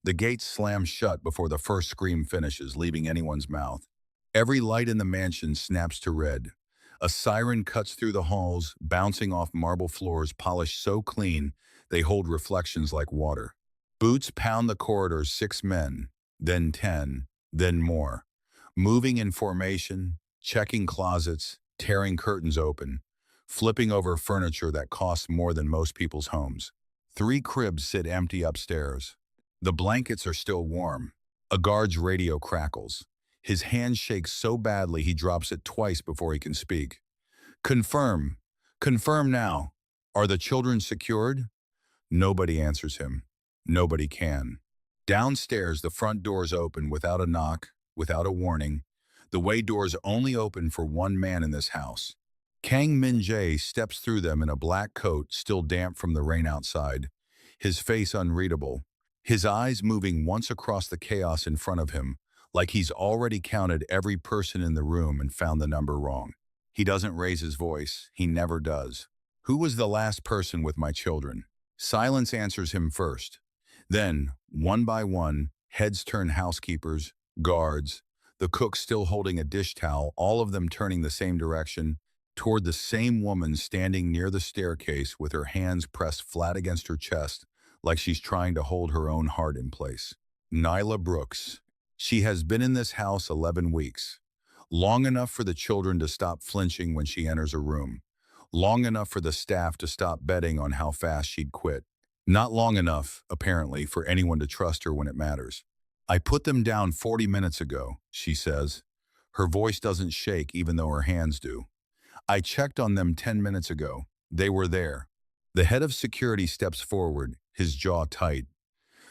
The gate slams shut before the first scream finishes, leaving anyone's mouth. Every light in the mansion snaps to red. A siren cuts through the halls, bouncing off marble floors polished so clean they hold reflections like water. Boots pound the corridors, 6 men, then 10, then more, moving in formation, checking closets, tearing curtains open, flipping over furniture that costs more than most people's homes. 3 cribs sit empty upstairs. The blankets are still warm. A guard's radio crackles. His hand shakes so badly he drops it twice before he can speak. Confirm. Confirm now. Are the children secured? Nobody answers him. Nobody can. Downstairs, the front doors open without a knock, without a warning, the way doors only open for one man in this house. Kang Min-jae steps through them in a black coat still damp from the rain outside, his face unreadable, his eyes moving once across the chaos in front of him, like he's already counted every person in the room and found the number wrong. He doesn't raise his voice. He never does. Who was the last person with my children? Silence answers him first. Then, one by one, heads turn housekeepers, guards, the cook still holding a dish towel, all of them turning the same direction, toward the same woman standing near the staircase with her hands pressed flat against her chest, like she's trying to hold her own heart in place. Nyla Brooks. She has been in this house 11 weeks. Long enough for the children to stop flinching when she enters a room. Long enough for the staff to stop betting on how fast she'd quit. Not long enough, apparently, for anyone to trust her when it matters. I put them down 40 minutes ago, she says. Her voice doesn't shake even though her hands do. I checked on them 10 minutes ago. They were there. The head of security steps forward, his jaw tight.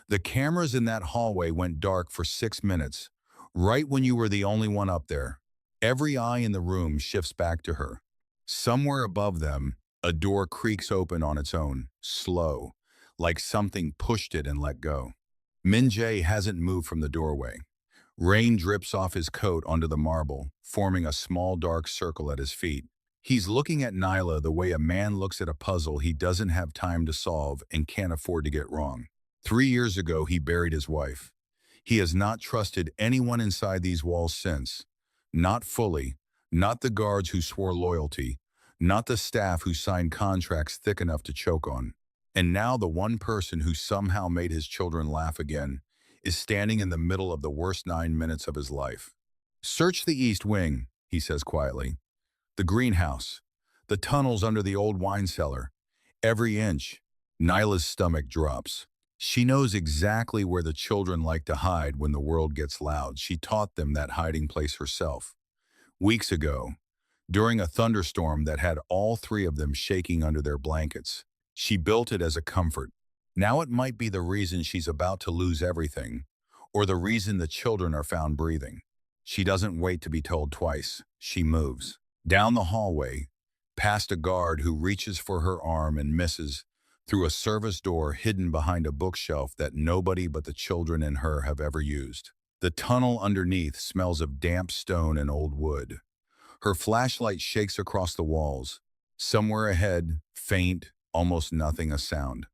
The cameras in that hallway went dark for 6 minutes, right when you were the only one up there. Every eye in the room shifts back to her. Somewhere above them, a door creaks open on its own, slow, like something pushed it and let go. Min-jae hasn't moved from the doorway. Rain drips off his coat onto the marble, forming a small dark circle at his feet. He's looking at Nyla the way a man looks at a puzzle he doesn't have time to solve and can't afford to get wrong. 3 years ago, he buried his wife. He has not trusted anyone inside these walls since. Not fully, not the guards who swore loyalty, not the staff who signed contracts thick enough to choke on. And now the one person who somehow made his children laugh again is standing in the middle of the worst 9 minutes of his life. Search the east wing, he says quietly. The greenhouse, the tunnels under the old wine cellar, every inch. Nyla's stomach drops. She knows exactly where the children like to hide when the world gets loud. She taught them that hiding place herself. Weeks ago, during a thunderstorm that had all 3 of them shaking under their blankets, she built it as a comfort. Now it might be the reason she's about to lose everything, or the reason the children are found breathing. She doesn't wait to be told twice. She moves. Down the hallway, past a guard who reaches for her arm and misses, through a service door hidden behind a bookshelf that nobody but the children and her have ever used. The tunnel underneath smells of damp stone and old wood. Her flashlight shakes across the walls. Somewhere ahead, faint, almost nothing a sound.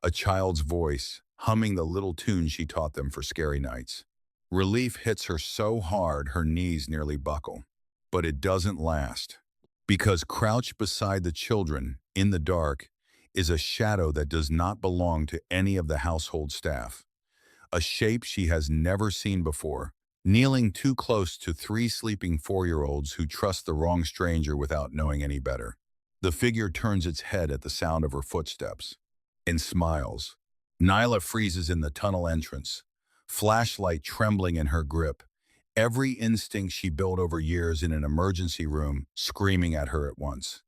A child's voice, humming the little tune she taught them for scary nights. Relief hits her so hard her knees nearly buckle. But it doesn't last. Because crouched beside the children, in the dark, is a shadow that does not belong to any of the household staff. A shape she has never seen before, kneeling too close to 3 sleeping 4-year-olds who trust the wrong stranger without knowing any better. The figure turns its head at the sound of her footsteps and smiles. Nyla freezes in the tunnel entrance, flashlight trembling in her grip, every instinct she built over years in an emergency room screaming at her at once.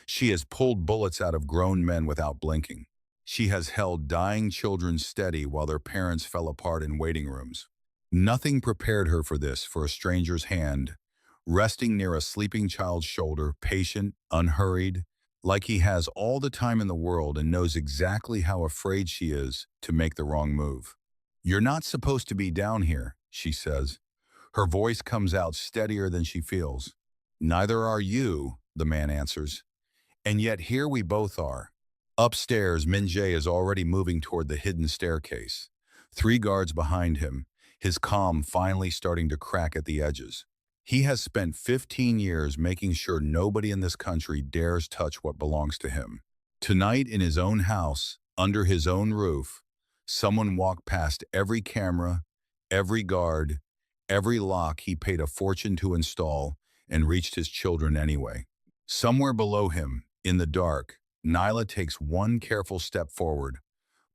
She has pulled bullets out of grown men without blinking. She has held dying children steady while their parents fell apart in waiting rooms. Nothing prepared her for this, for a stranger's hand, resting near a sleeping child's shoulder, patient, unhurried, like he has all the time in the world and knows exactly how afraid she is to make the wrong move. "You're not supposed to be down here," she says. Her voice comes out steadier than she feels. "Neither are you," the man answers. And yet here we both are. Upstairs, Min-jae is already moving toward the hidden staircase. Three guards behind him, his calm finally starting to crack at the edges. He has spent 15 years making sure nobody in this country dares touch what belongs to him. Tonight in his own house, under his own roof, someone walked past every camera, every guard, every lock he paid a fortune to install and reached his children anyway. Somewhere below him, in the dark, Nyla takes one careful step forward,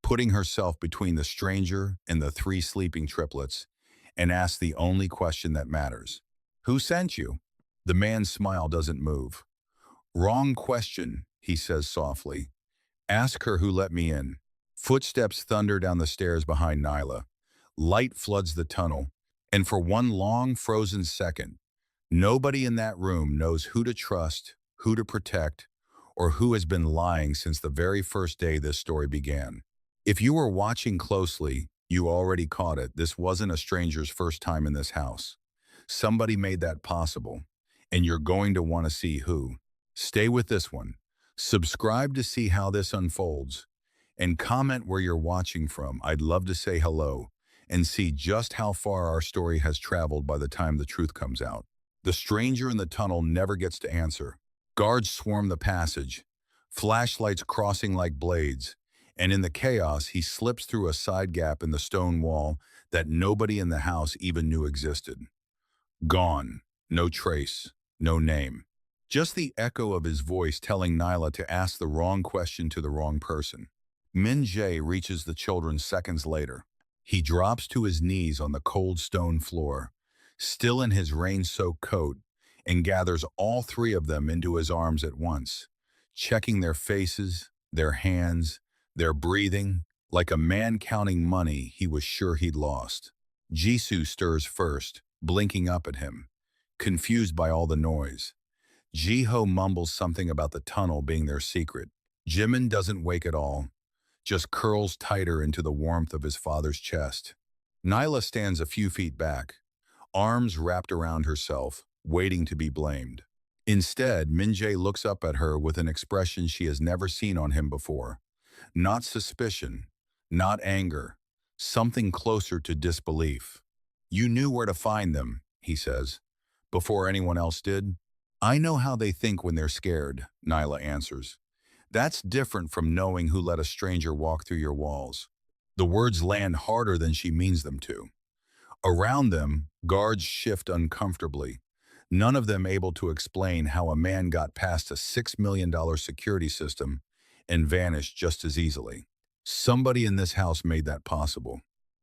putting herself between the stranger and the three sleeping triplets, and asks the only question that matters. Who sent you? The man's smile doesn't move. Wrong question, he says softly. Ask her who let me in. Footsteps thunder down the stairs behind Nyla. Light floods the tunnel, and for one long, frozen second, nobody in that room knows who to trust, who to protect, or who has been lying since the very first day this story began. If you were watching closely, you already caught it. This wasn't a stranger's first time in this house. Somebody made that possible, and you're going to want to see who. Stay with this one. Subscribe to see how this unfolds, and comment where you're watching from. I'd love to say hello and see just how far our story has traveled by the time the truth comes out. The stranger in the tunnel never gets to answer. Guards swarm the passage, flashlights crossing like blades, and in the chaos, he slips through a side gap in the stone wall that nobody in the house even knew existed. Gone. No trace. No name. Just the echo of his voice telling Nyla to ask the wrong question to the wrong person. Min Jae reaches the children seconds later. He drops to his knees on the cold stone floor, still in his rain-soaked coat, and gathers all three of them into his arms at once, checking their faces, their hands, their breathing, like a man counting money he was sure he'd lost. Jisoo stirs first, blinking up at him, confused by all the noise. Jiho mumbles something about the tunnel being their secret. Jimin doesn't wake at all, just curls tighter into the warmth of his father's chest. Nyla stands a few feet back, arms wrapped around herself, waiting to be blamed. Instead, Min-jae looks up at her with an expression she has never seen on him before. Not suspicion, not anger, something closer to disbelief. You knew where to find them, he says, before anyone else did. I know how they think when they're scared, Nyla answers. That's different from knowing who let a stranger walk through your walls. The words land harder than she means them to. Around them, guards shift uncomfortably, none of them able to explain how a man got past a $6 million security system and vanished just as easily. Somebody in this house made that possible.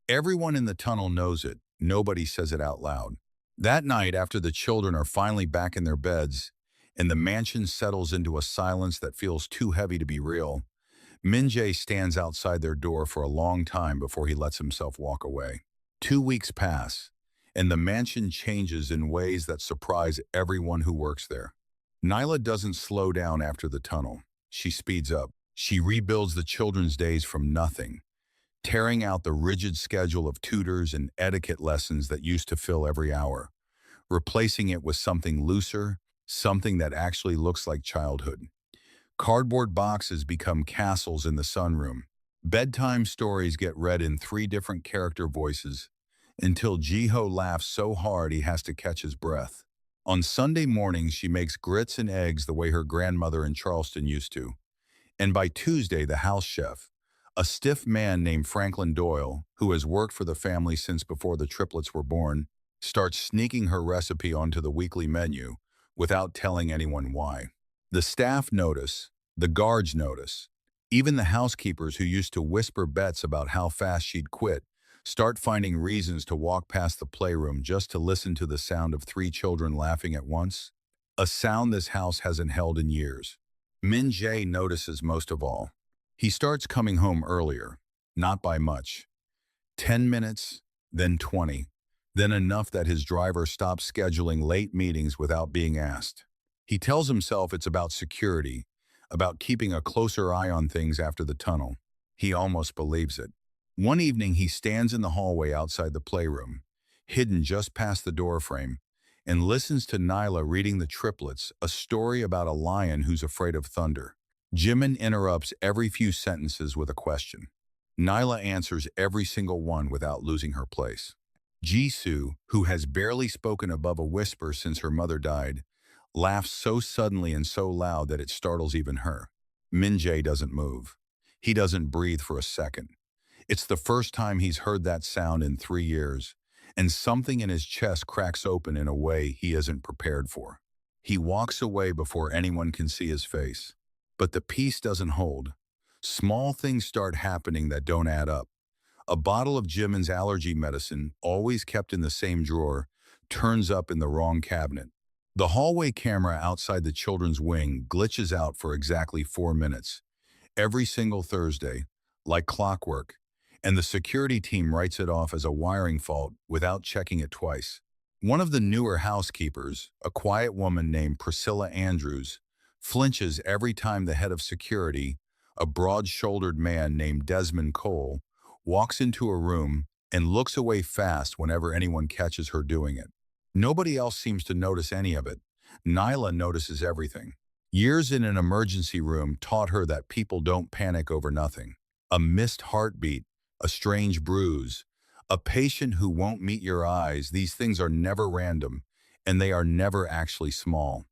Everyone in the tunnel knows it. Nobody says it out loud. That night, after the children are finally back in their beds and the mansion settles into a silence that feels too heavy to be real, Min-jae stands outside their door for a long time before he lets himself walk away. 2 weeks pass, and the mansion changes in ways that surprise everyone who works there. Nyla doesn't slow down after the tunnel. She speeds up. She rebuilds the children's days from nothing, tearing out the rigid schedule of tutors and etiquette lessons that used to fill every hour, replacing it with something looser, something that actually looks like childhood. Cardboard boxes become castles in the sunroom. Bedtime stories get read in 3 different character voices until Jiho laughs so hard he has to catch his breath. On Sunday mornings, she makes grits and eggs the way her grandmother in Charleston used to. And by Tuesday, the house chef, a stiff man named Franklin Doyle, who has worked for the family since before the triplets were born, starts sneaking her recipe onto the weekly menu without telling anyone why. The staff notice, the guards notice. Even the housekeepers who used to whisper bets about how fast she'd quit start finding reasons to walk past the playroom just to listen to the sound of 3 children laughing at once, a sound this house hasn't held in years. Min-jae notices most of all. He starts coming home earlier, not by much. 10 minutes, then 20, then enough that his driver stops scheduling late meetings without being asked. He tells himself it's about security, about keeping a closer eye on things after the tunnel. He almost believes it. One evening, he stands in the hallway outside the playroom, hidden just past the doorframe, and listens to Nyla reading the Triplets, a story about a lion who's afraid of thunder. Jimin interrupts every few sentences with a question. Nyla answers every single one without losing her place. Jisoo, who has barely spoken above a whisper since her mother died, laughs so suddenly and so loud that it startles even her. Min-jae doesn't move. He doesn't breathe for a second. It's the first time he's heard that sound in 3 years, and something in his chest cracks open in a way he isn't prepared for. He walks away before anyone can see his face. But the peace doesn't hold. Small things start happening that don't add up. A bottle of Jimin's allergy medicine, always kept in the same drawer, turns up in the wrong cabinet. The hallway camera outside the children's wing glitches out for exactly 4 minutes, every single Thursday, like clockwork, and the security team writes it off as a wiring fault without checking it twice. One of the newer housekeepers, a quiet woman named Priscilla Andrews, flinches every time the head of security, a broad-shouldered man named Desmond Cole, walks into a room and looks away fast whenever anyone catches her doing it. Nobody else seems to notice any of it. Nyla notices everything. Years in an emergency room taught her that people don't panic over nothing. A missed heartbeat, a strange bruise, a patient who won't meet your eyes, these things are never random, and they are never actually small.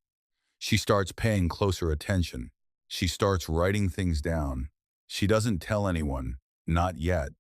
She starts paying closer attention. She starts writing things down. She doesn't tell anyone, not yet,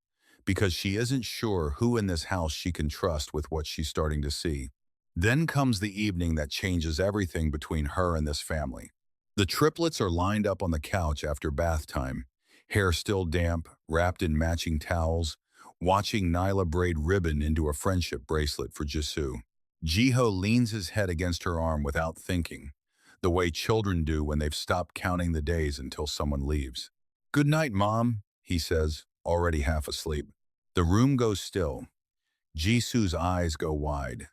because she isn't sure who in this house she can trust with what she's starting to see. Then comes the evening that changes everything between her and this family. The triplets are lined up on the couch after bath time, hair still damp, wrapped in matching towels, watching Nyla braid ribbon into a friendship bracelet for Jisoo. Jiho leans his head against her arm without thinking, the way children do when they've stopped counting the days until someone leaves. "Good night, Mom," he says, already half asleep. The room goes still. Jisoo's eyes go wide.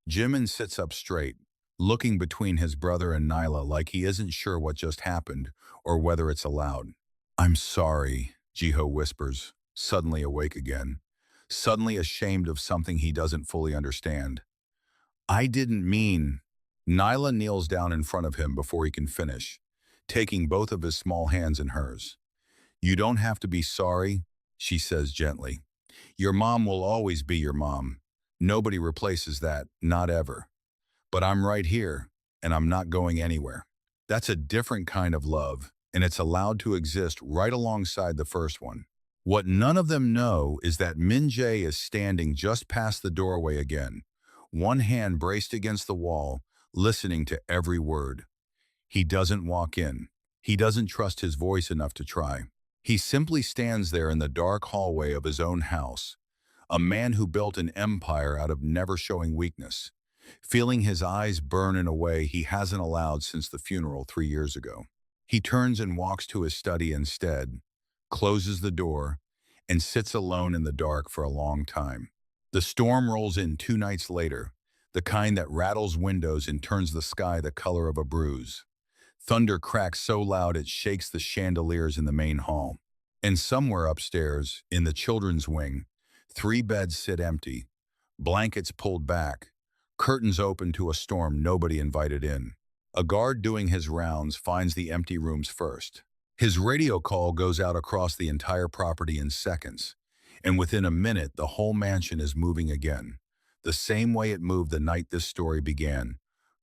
Jimin sits up straight, looking between his brother and Nyla like he isn't sure what just happened or whether it's allowed. "I'm sorry," Jiho whispers, suddenly awake again, suddenly ashamed of something he doesn't fully understand. "I didn't mean—" Nyla kneels down in front of him before he can finish, taking both of his small hands in hers. "You don't have to be sorry," she says gently. "Your mom will always be your mom. Nobody replaces that, not ever. But I'm right here, and I'm not going anywhere." That's a different kind of love, and it's allowed to exist right alongside the first one. What none of them know is that Min-jae is standing just past the doorway again, one hand braced against the wall, listening to every word. He doesn't walk in. He doesn't trust his voice enough to try. He simply stands there in the dark hallway of his own house, a man who built an empire out of never showing weakness, feeling his eyes burn in a way he hasn't allowed since the funeral 3 years ago. He turns and walks to his study instead, closes the door, and sits alone in the dark for a long time. The storm rolls in 2 nights later, the kind that rattles windows and turns the sky the color of a bruise. Thunder cracks so loud it shakes the chandeliers in the main hall. And somewhere upstairs, in the children's wing, 3 beds sit empty, blankets pulled back, curtains open to a storm nobody invited in. A guard doing his rounds finds the empty rooms first. His radio call goes out across the entire property in seconds, and within a minute the whole mansion is moving again, the same way it moved the night this story began.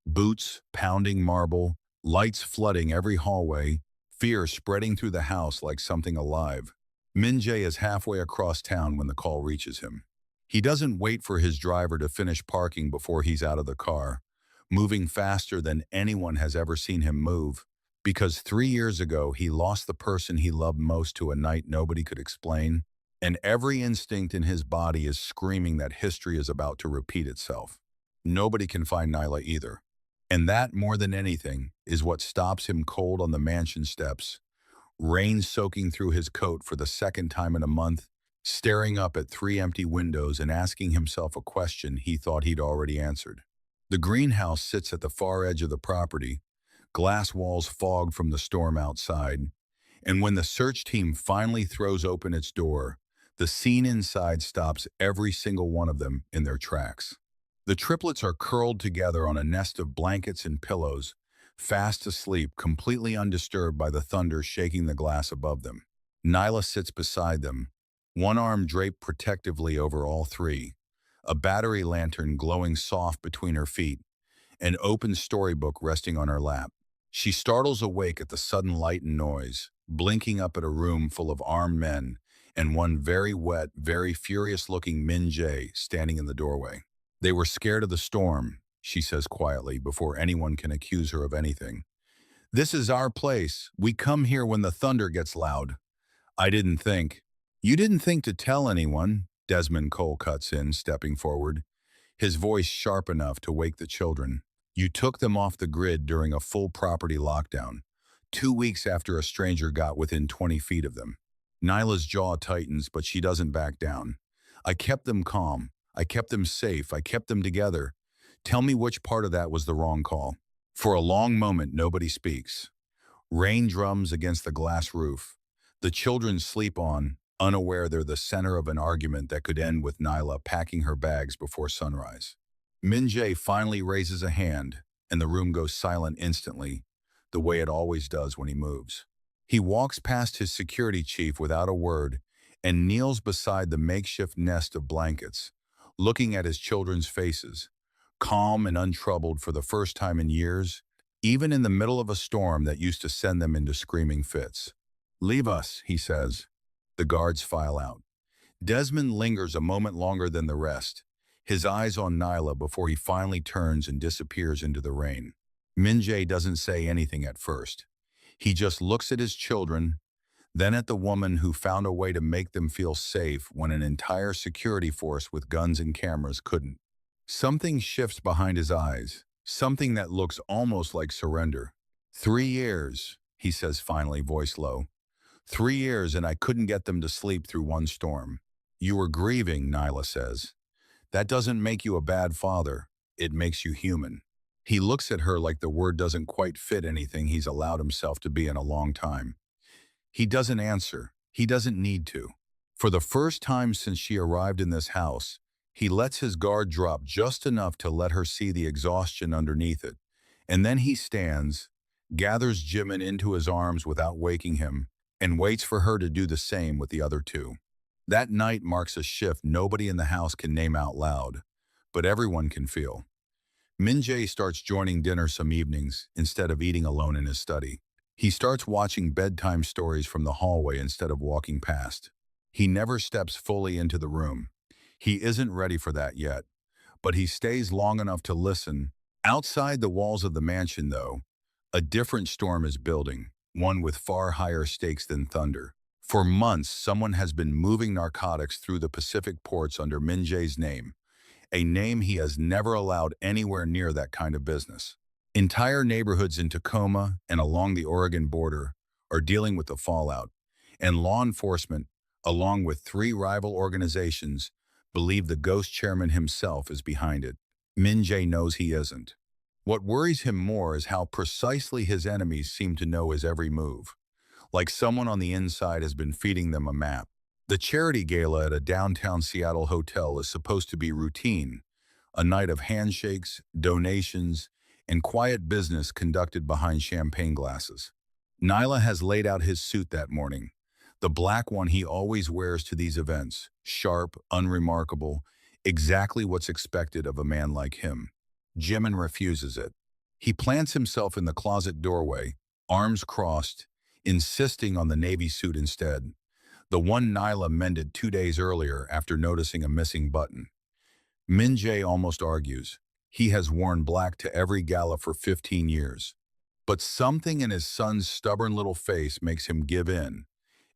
Boots pounding marble, lights flooding every hallway, fear spreading through the house like something alive. Min-jae is halfway across town when the call reaches him. He doesn't wait for his driver to finish parking before he's out of the car, moving faster than anyone has ever seen him move, because 3 years ago he lost the person he loved most to a night nobody could explain, and every instinct in his body is screaming that history is about to repeat itself. Nobody can find Nyla either. And that, more than anything, is what stops him cold on the mansion steps, rain soaking through his coat for the second time in a month, staring up at 3 empty windows and asking himself a question he thought he'd already answered. The greenhouse sits at the far edge of the property, glass walls fogged from the storm outside, and when the search team finally throws open its door, the scene inside stops every single one of them in their tracks. The triplets are curled together on a nest of blankets and pillows, fast asleep, completely undisturbed by the thunder shaking the glass above them. Nyla sits beside them, one arm draped protectively over all three, a battery lantern glowing soft between her feet, an open storybook resting on her lap. She startles awake at the sudden light and noise, blinking up at a room full of armed men and one very wet, very furious-looking Min Jae standing in the doorway. They were scared of the storm, she says quietly before anyone can accuse her of anything. This is our place. We come here when the thunder gets loud. I didn't think. You didn't think to tell anyone, Desmond Cole cuts in, stepping forward, his voice sharp enough to wake the children. You took them off the grid during a full property lockdown, 2 weeks after a stranger got within 20 feet of them. Nyla's jaw tightens, but she doesn't back down. I kept them calm. I kept them safe. I kept them together. Tell me which part of that was the wrong call. For a long moment, nobody speaks. Rain drums against the glass roof. The children sleep on, unaware they're the center of an argument that could end with Nyla packing her bags before sunrise. Min Jae finally raises a hand, and the room goes silent instantly, the way it always does when he moves. He walks past his security chief without a word and kneels beside the makeshift nest of blankets, looking at his children's faces, calm and untroubled for the first time in years, even in the middle of a storm that used to send them into screaming fits. Leave us, he says. The guards file out. Desmond lingers a moment longer than the rest, his eyes on Nyla before he finally turns and disappears into the rain. Min Jae doesn't say anything at first. He just looks at his children, then at the woman who found a way to make them feel safe when an entire security force with guns and cameras couldn't. Something shifts behind his eyes, something that looks almost like surrender. 3 years, he says finally, voice low. 3 years and I couldn't get them to sleep through one storm. You were grieving, Nyla says. That doesn't make you a bad father. It makes you human. He looks at her like the word doesn't quite fit anything he's allowed himself to be in a long time. He doesn't answer. He doesn't need to. For the first time since she arrived in this house, he lets his guard drop just enough to let her see the exhaustion underneath it. And then he stands, gathers Jimin into his arms without waking him, and waits for her to do the same with the other two. That night marks a shift nobody in the house can name out loud, but everyone can feel. Min Jae starts joining dinner some evenings instead of eating alone in his study. He starts watching bedtime stories from the hallway instead of walking past. He never steps fully into the room. He isn't ready for that yet, but he stays long enough to listen. Outside the walls of the mansion, though, a different storm is building, one with far higher stakes than thunder. For months, someone has been moving narcotics through the Pacific ports under Min Jae's name, a name he has never allowed anywhere near that kind of business. Entire neighborhoods in Tacoma and along the Oregon border are dealing with the fallout, and law enforcement, along with 3 rival organizations, believe the ghost chairman himself is behind it. Min Jae knows he isn't. What worries him more is how precisely his enemies seem to know his every move, like someone on the inside has been feeding them a map. The charity gala at a downtown Seattle hotel is supposed to be routine, a night of handshakes, donations, and quiet business conducted behind champagne glasses. Nyla has laid out his suit that morning, the black one he always wears to these events, sharp, unremarkable, exactly what's expected of a man like him. Jimin refuses it. He plants himself in the closet doorway, arms crossed, insisting on the navy suit instead, the one Nyla mended 2 days earlier after noticing a missing button. Min Jae almost argues. He has worn black to every gala for 15 years. But something in his son's stubborn little face makes him give in,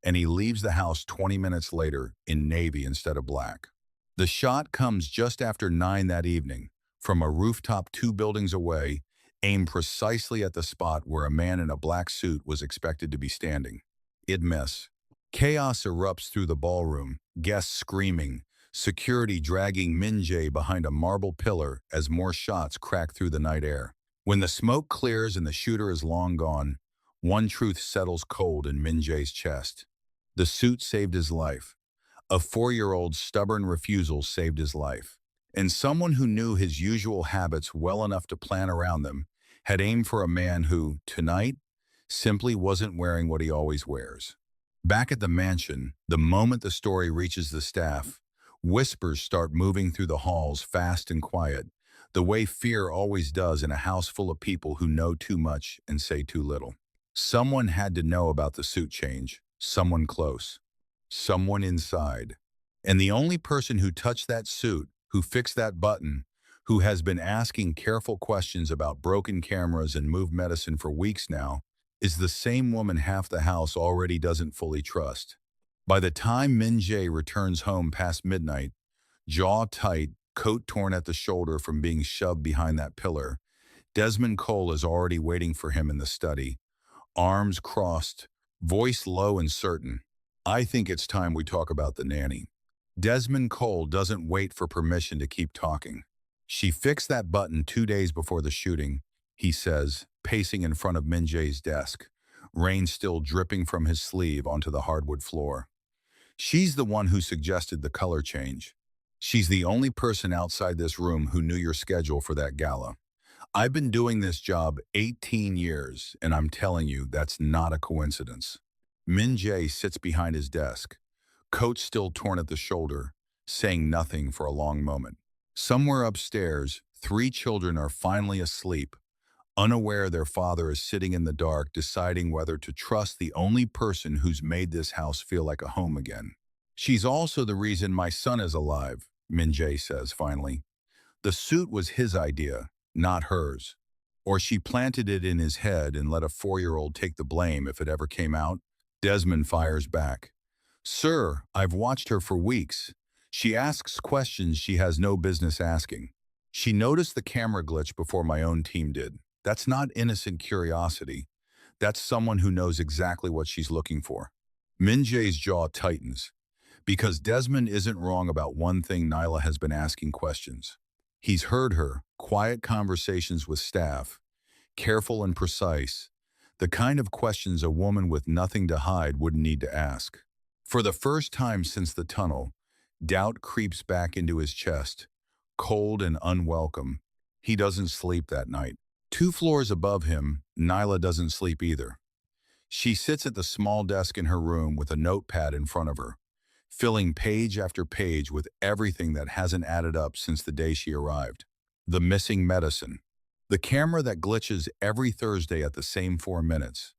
and he leaves the house 20 minutes later in navy instead of black. The shot comes just after 9 that evening, from a rooftop 2 buildings away, aimed precisely at the spot where a man in a black suit was expected to be standing. It miss. Chaos erupts through the ballroom, guests screaming, security dragging Min Jae behind a marble pillar as more shots crack through the night air. When the smoke clears and the shooter is long gone, one truth settles cold in Min Jae's chest. The suit saved his life. A 4-year-old's stubborn refusal saved his life. And someone who knew his usual habits well enough to plan around them had aimed for a man who, tonight, simply wasn't wearing what he always wears. Back at the mansion, the moment the story reaches the staff, whispers start moving through the halls fast and quiet, the way fear always does in a house full of people who know too much and say too little. Someone had to know about the suit change, someone close, someone inside. And the only person who touched that suit, who fixed that button, who has been asking careful questions about broken cameras and moved medicine for weeks now, is the same woman half the house already doesn't fully trust. By the time Min Jae returns home past midnight, jaw tight, coat torn at the shoulder from being shoved behind that pillar, Desmond Cole is already waiting for him in the study, arms crossed, voice low and certain. I think it's time we talk about the nanny. Desmond Cole doesn't wait for permission to keep talking. She fixed that button 2 days before the shooting, he says, pacing in front of Min Jae's desk, rain still dripping from his sleeve onto the hardwood floor. She's the one who suggested the color change. She's the only person outside this room who knew your schedule for that gala. I've been doing this job 18 years, and I'm telling you, that's not a coincidence. Min Jae sits behind his desk, coat still torn at the shoulder, saying nothing for a long moment. Somewhere upstairs, 3 children are finally asleep, unaware their father is sitting in the dark deciding whether to trust the only person who's made this house feel like a home again. She's also the reason my son is alive, Min Jae says finally. The suit was his idea, not hers. Or she planted it in his head and let a 4-year-old take the blame if it ever came out. Desmond fires back. Sir, I've watched her for weeks. She asks questions she has no business asking. She noticed the camera glitch before my own team did. That's not innocent curiosity. That's someone who knows exactly what she's looking for. Min Jae's jaw tightens. Because Desmond isn't wrong about one thing, Nyla has been asking questions. He's heard her, quiet conversations with staff, careful and precise, the kind of questions a woman with nothing to hide wouldn't need to ask. For the first time since the tunnel, doubt creeps back into his chest, cold and unwelcome. He doesn't sleep that night. 2 floors above him, Nyla doesn't sleep either. She sits at the small desk in her room with a notepad in front of her, filling page after page with everything that hasn't added up since the day she arrived. The missing medicine. The camera that glitches every Thursday at the same 4 minutes.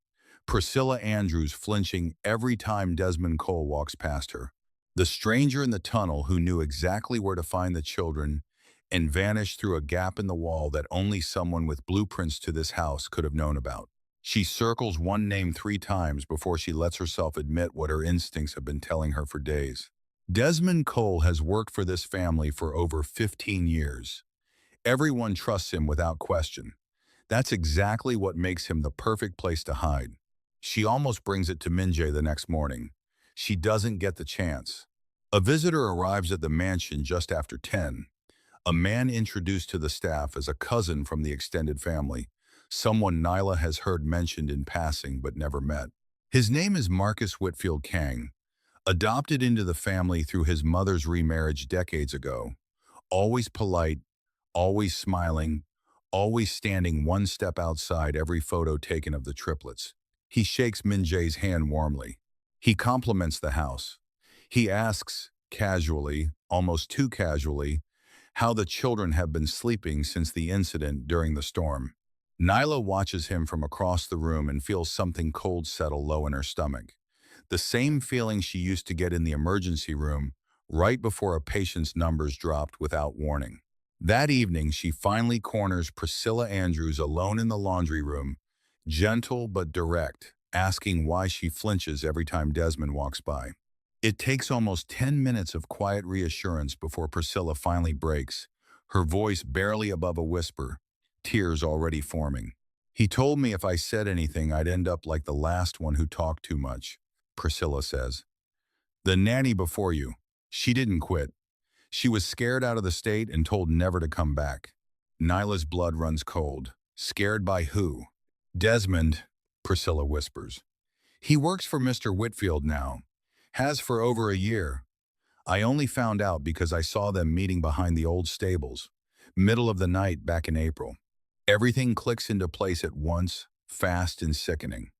Priscilla Andrews flinching every time Desmond Cole walks past her. The stranger in the tunnel who knew exactly where to find the children and vanished through a gap in the wall that only someone with blueprints to this house could have known about. She circles one name 3 times before she lets herself admit what her instincts have been telling her for days. Desmond Cole has worked for this family for over 15 years. Everyone trusts him without question. That's exactly what makes him the perfect place to hide. She almost brings it to Min Jae the next morning. She doesn't get the chance. A visitor arrives at the mansion just after 10. A man introduced to the staff as a cousin from the extended family, someone Nyla has heard mentioned in passing but never met. His name is Marcus Whitfield Kang, adopted into the family through his mother's remarriage decades ago. Always polite, always smiling, always standing one step outside every photo taken of the triplets. He shakes Min Jae's hand warmly. He compliments the house. He asks, casually, almost too casually, how the children have been sleeping since the incident during the storm. Nyla watches him from across the room and feels something cold settle low in her stomach. The same feeling she used to get in the emergency room right before a patient's numbers dropped without warning. That evening, she finally corners Priscilla Andrews alone in the laundry room, gentle but direct, asking why she flinches every time Desmond walks by. It takes almost 10 minutes of quiet reassurance before Priscilla finally breaks, her voice barely above a whisper, tears already forming. He told me if I said anything, I'd end up like the last one who talked too much, Priscilla says. The nanny before you, she didn't quit. She was scared out of the state and told never to come back. Nyla's blood runs cold. Scared by who? Desmond, Priscilla whispers. He works for Mr. Whitfield now. Has for over a year. I only found out because I saw them meeting behind the old stables, middle of the night back in April. Everything clicks into place at once, fast and sickening.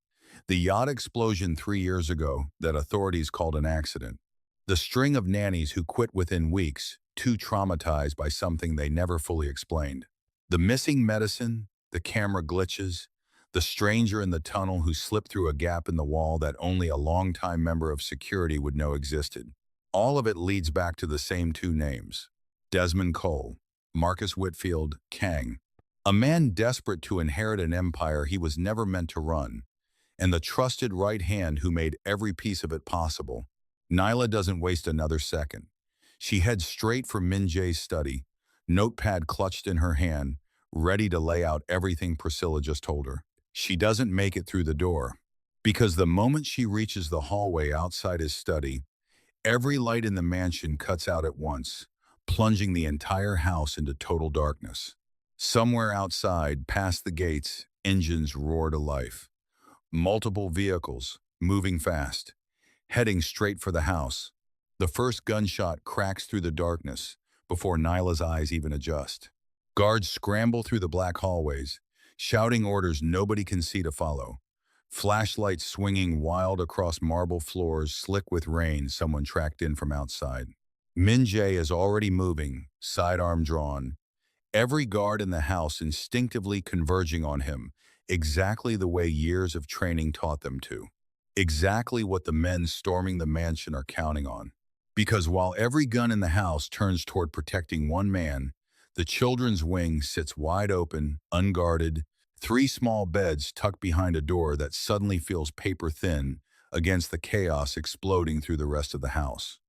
The yacht explosion 3 years ago that authorities called an accident. The string of nannies who quit within weeks, too traumatized by something they never fully explained. The missing medicine, the camera glitches, the stranger in the tunnel who slipped through a gap in the wall that only a longtime member of security would know existed. All of it leads back to the same two names. Desmond Cole, Marcus Whitfield, Kang. A man desperate to inherit an empire he was never meant to run, and the trusted right hand who made every piece of it possible. Nyla doesn't waste another second. She heads straight for Min Jae's study, notepad clutched in her hand, ready to lay out everything Priscilla just told her. She doesn't make it through the door, because the moment she reaches the hallway outside his study, every light in the mansion cuts out at once, plunging the entire house into total darkness. Somewhere outside, past the gates, engines roar to life. Multiple vehicles, moving fast, heading straight for the house. The first gunshot cracks through the darkness before Nyla's eyes even adjust. Guards scramble through the black hallways, shouting orders nobody can see to follow. Flashlights swinging wild across marble floors slick with rain someone tracked in from outside. Min Jae is already moving, sidearm drawn. Every guard in the house instinctively converging on him, exactly the way years of training taught them to. Exactly what the men storming the mansion are counting on. Because while every gun in the house turns toward protecting one man, the children's wing sits wide open, unguarded, three small beds tucked behind a door that suddenly feels paper thin against the chaos exploding through the rest of the house.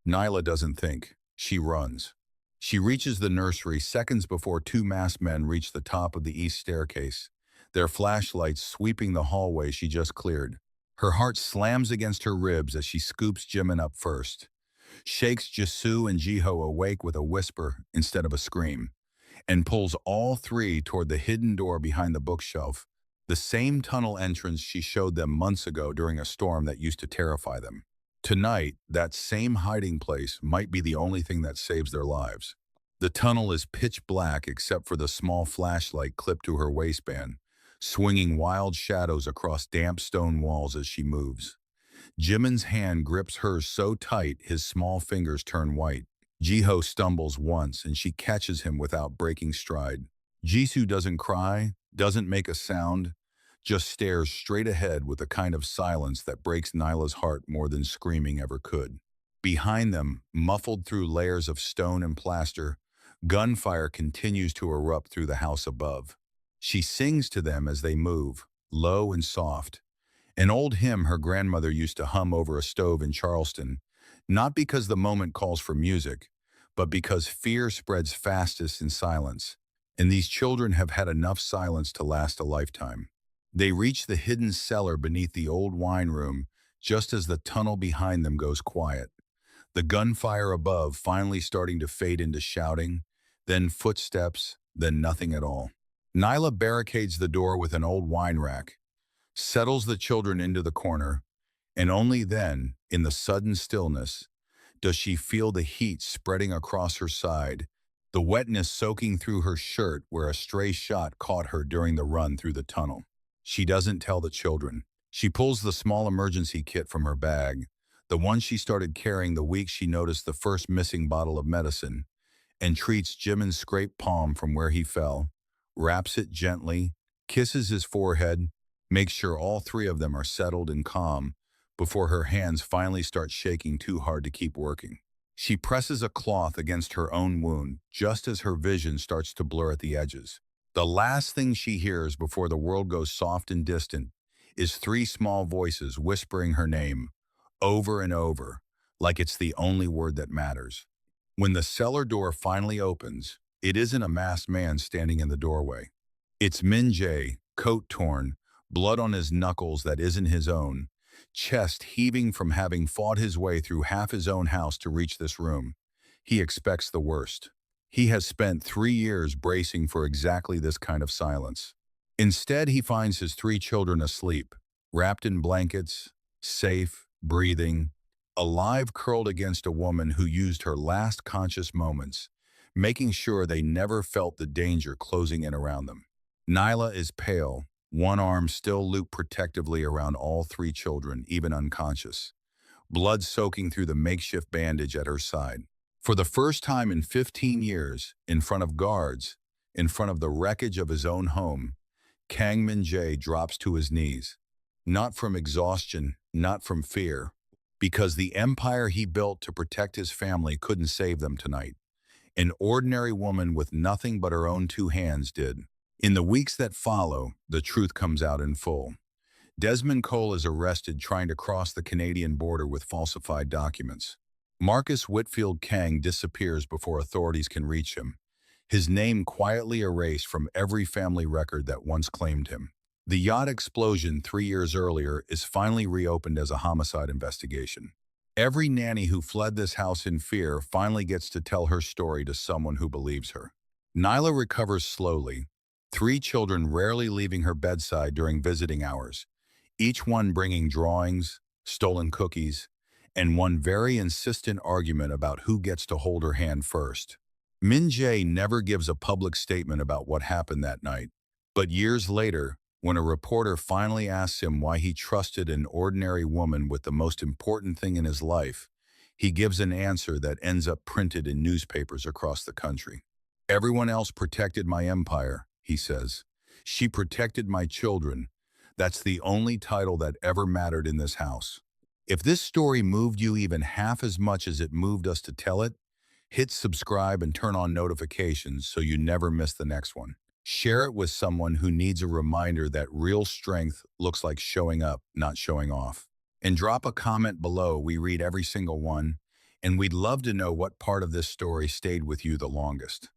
Nyla doesn't think. She runs. She reaches the nursery seconds before two masked men reach the top of the east staircase, their flashlights sweeping the hallway she just cleared. Her heart slams against her ribs as she scoops Jimin up first, shakes Jisoo and Jiho awake with a whisper instead of a scream, and pulls all three toward the hidden door behind the bookshelf, the same tunnel entrance she showed them months ago during a storm that used to terrify them. Tonight, that same hiding place might be the only thing that saves their lives. The tunnel is pitch black except for the small flashlight clipped to her waistband, swinging wild shadows across damp stone walls as she moves. Jimin's hand grips hers so tight his small fingers turn white. Jiho stumbles once and she catches him without breaking stride. Jisoo doesn't cry, doesn't make a sound, just stares straight ahead with a kind of silence that breaks Nyla's heart more than screaming ever could. Behind them, muffled through layers of stone and plaster, gunfire continues to erupt through the house above. She sings to them as they move, low and soft, an old hymn her grandmother used to hum over a stove in Charleston, not because the moment calls for music, but because fear spreads fastest in silence, and these children have had enough silence to last a lifetime. They reach the hidden cellar beneath the old wine room just as the tunnel behind them goes quiet. The gunfire above finally starting to fade into shouting, then footsteps, then nothing at all. Nyla barricades the door with an old wine rack, settles the children into the corner, and only then, in the sudden stillness, does she feel the heat spreading across her side, the wetness soaking through her shirt where a stray shot caught her during the run through the tunnel. She doesn't tell the children. She pulls the small emergency kit from her bag, the one she started carrying the week she noticed the first missing bottle of medicine, and treats Jimin's scraped palm from where he fell, wraps it gently, kisses his forehead, makes sure all three of them are settled and calm before her hands finally start shaking too hard to keep working. She presses a cloth against her own wound just as her vision starts to blur at the edges. The last thing she hears before the world goes soft and distant is three small voices whispering her name over and over, like it's the only word that matters. When the cellar door finally opens, it isn't a masked man standing in the doorway. It's Min Jae, coat torn, blood on his knuckles that isn't his own, chest heaving from having fought his way through half his own house to reach this room. He expects the worst. He has spent 3 years bracing for exactly this kind of silence. Instead, he finds his 3 children asleep, wrapped in blankets, safe, breathing, alive, curled against a woman who used her last conscious moments, making sure they never felt the danger closing in around them. Nyla is pale, one arm still looped protectively around all three children, even unconscious, blood soaking through the makeshift bandage at her side. For the first time in 15 years, in front of guards, in front of the wreckage of his own home, Kang Min-jae drops to his knees. Not from exhaustion, not from fear, because the empire he built to protect his family couldn't save them tonight. An ordinary woman with nothing but her own two hands did. In the weeks that follow, the truth comes out in full. Desmond Cole is arrested trying to cross the Canadian border with falsified documents. Marcus Whitfield Kang disappears before authorities can reach him, his name quietly erased from every family record that once claimed him. The yacht explosion 3 years earlier is finally reopened as a homicide investigation. Every nanny who fled this house in fear finally gets to tell her story to someone who believes her. Nyla recovers slowly, 3 children rarely leaving her bedside during visiting hours, each one bringing drawings, stolen cookies, and one very insistent argument about who gets to hold her hand first. Min-jae never gives a public statement about what happened that night, but years later, when a reporter finally asks him why he trusted an ordinary woman with the most important thing in his life, he gives an answer that ends up printed in newspapers across the country. "Everyone else protected my empire," he says. "She protected my children. That's the only title that ever mattered in this house." If this story moved you even half as much as it moved us to tell it, hit subscribe and turn on notifications so you never miss the next one. Share it with someone who needs a reminder that real strength looks like showing up, not showing off. And drop a comment below. We read every single one, and we'd love to know what part of this story stayed with you the longest.